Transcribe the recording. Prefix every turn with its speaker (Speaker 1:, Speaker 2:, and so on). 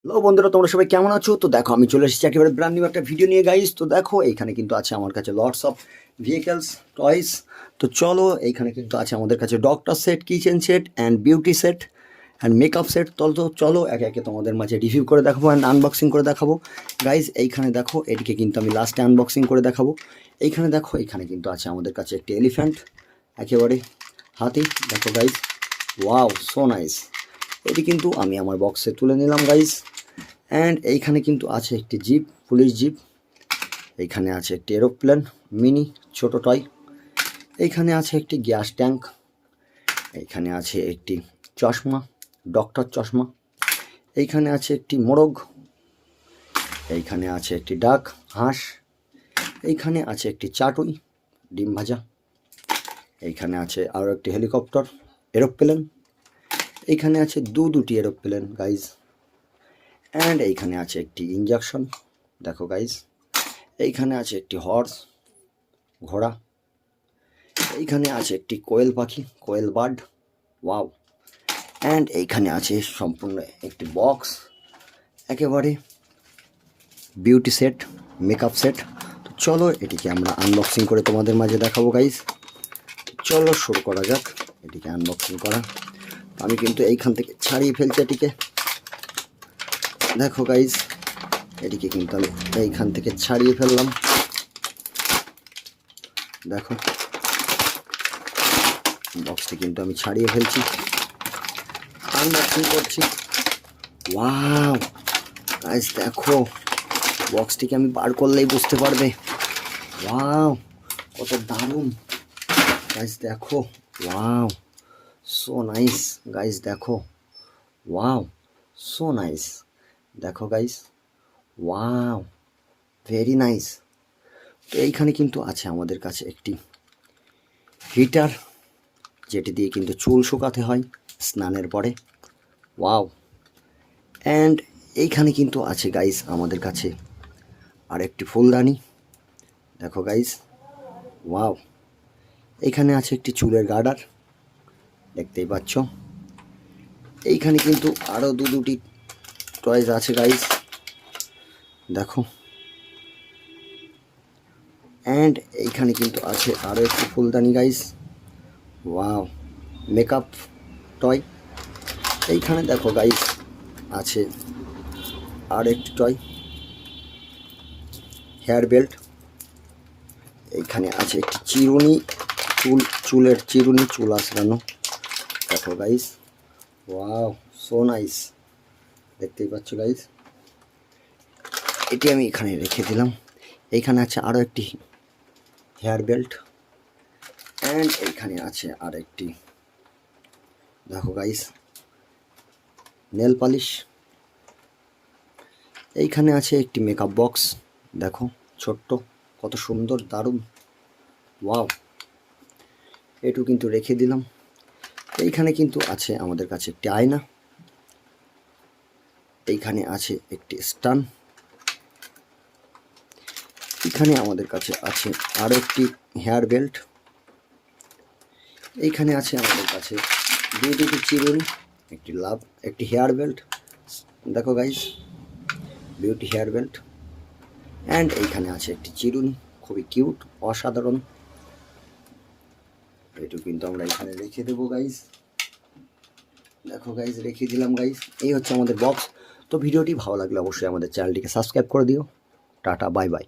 Speaker 1: Hello বন্ধুরা, তোমরা সবাই কেমন আছো? তো দেখো আমি চলে এসেছি একেবারে ব্র্যান্ড নিউ একটা ভিডিও নিয়ে গাইস। তো দেখো এইখানে কিন্তু আছে আমার কাছে লটস অফ ভেহিকেলস টয়েস। তো চলো এইখানে কিন্তু আছে আমাদের কাছে doctor set, kitchen set and beauty set and makeup set. তো চলো একে একে তোমাদের মাঝে রিভিউ করে দেখাবো অ্যান্ড আনবক্সিং করে দেখাবো গাইজ। এইখানে দেখো, এটিকে কিন্তু আমি লাস্টে আনবক্সিং করে দেখাবো। এইখানে দেখো, এইখানে কিন্তু আছে আমাদের কাছে একটি এলিফ্যান্ট, একেবারে হাতি। দেখো গাইজ, ওয়াও সো নাইস। এটি কিন্তু আমি আমার বক্সে তুলে নিলাম গাইজ। অ্যান্ড এইখানে কিন্তু আছে একটি জিপ, পুলিশ জিপ। এইখানে আছে একটি এরোপ্লেন মিনি ছোট টয়। এইখানে আছে একটি গ্যাস ট্যাঙ্ক। এইখানে আছে একটি চশমা, ডক্টর চশমা। এইখানে আছে একটি মোরগ। এইখানে আছে একটি ডাক, হাঁস। এইখানে আছে একটি চাটুই, ডিম ভাজা। এইখানে আছে আরও একটি হেলিকপ্টার, এরোপ্লেন। এইখানে আছে দুটি এরোপ্লেন গাইজ। অ্যান্ড এইখানে আছে একটি ইঞ্জেকশন, দেখো গাইজ। এইখানে আছে একটি হর্স, ঘোড়া। এইখানে আছে একটি কোয়েল পাখি, কোয়েল বার্ড, ওয়াও। অ্যান্ড এইখানে আছে সম্পূর্ণ একটি বক্স, একেবারে বিউটি সেট, মেকআপ সেট। তো চলো এটিকে আমরা আনবক্সিং করে তোমাদের মাঝে দেখাবো গাইজ। চলো শুরু করা যাক এটিকে আনবক্সিং করা। আমি কিন্তু এইখান থেকে ছাড়িয়ে ফেলছি এটিকে, দেখো গাইজ। এটিকে কিন্তু আমি এইখান থেকে ছাড়িয়ে ফেললাম, দেখো বক্সটি কিন্তু আমি ছাড়িয়ে ফেলছি, আনবক্সিং করছি। ওয়াও গাইজ দেখো, বক্সটিকে আমি বার করলেই বুঝতে পারবে। ওয়াও কত দারুণ গাইজ, দেখো। ওয়াও সো নাইস গাইজ, দেখো। ওয়াও সো নাইস, দেখো গাইজ। Wow very nice. তো এইখানে কিন্তু আছে আমাদের কাছে একটি হিটার, যেটি দিয়ে কিন্তু চুল শুকাতে হয় স্নানের পরে। ওয়াও। অ্যান্ড এইখানে কিন্তু আছে গাইজ আমাদের কাছে আর একটি ফুলদানি, দেখো গাইজ। ওয়াও। এইখানে আছে একটি চুলের গার্ডার, দেখতেই পাচ্ছ। এইখানে কিন্তু আরও দুটি টয়েস আছে গাইজ, দেখো। অ্যান্ড এইখানে কিন্তু আছে আরও একটি ফুলদানি গাইজ। Wow makeup toy. এইখানে দেখো গাইজ আছে আর একটি টয়, হেয়ার বেল্ট। এইখানে আছে একটি চিরুনি, চুলের চিরুনি, চুল আঁচড়ানো, দেখো গাইজ। ওয়াও সো নাইস, দেখতেই পাচ্ছ গাইজ। এটি আমি এখানে রেখে দিলাম। এইখানে আছে আরও একটি হেয়ার বেল্ট। অ্যান্ড এইখানে আছে আর একটি, দেখো গাইজ, নেল পালিশ। এইখানে আছে একটি মেকআপ বক্স, দেখো ছোট্ট, কত সুন্দর, দারুণ। ওয়াও, এটু কিন্তু রেখে দিলাম। এইখানে কিন্তু আছে আমাদের কাছে একটি আয়না। এইখানে আছে একটি স্টান। এখানে আমাদের কাছে আছে আরও একটি হেয়ার বেল্ট। এইখানে আছে আমাদের কাছে দুটি চিরুনি, একটি একটি হেয়ার বেল্ট, দেখো guys, beauty hair belt. And এইখানে আছে একটি চিরুনি, খুবই কিউট, অসাধারণ। এটু কিন্তু আমরা এখানে রেখে দেবো গাইজ, দেখো গাইজ, রেখে দিলাম গাইজ। এই হচ্ছে আমাদের বক্স। তো ভিডিওটি ভালো লাগলে অবশ্যই আমাদের চ্যানেলটিকে সাবস্ক্রাইব করে দিও। Tata, bye bye.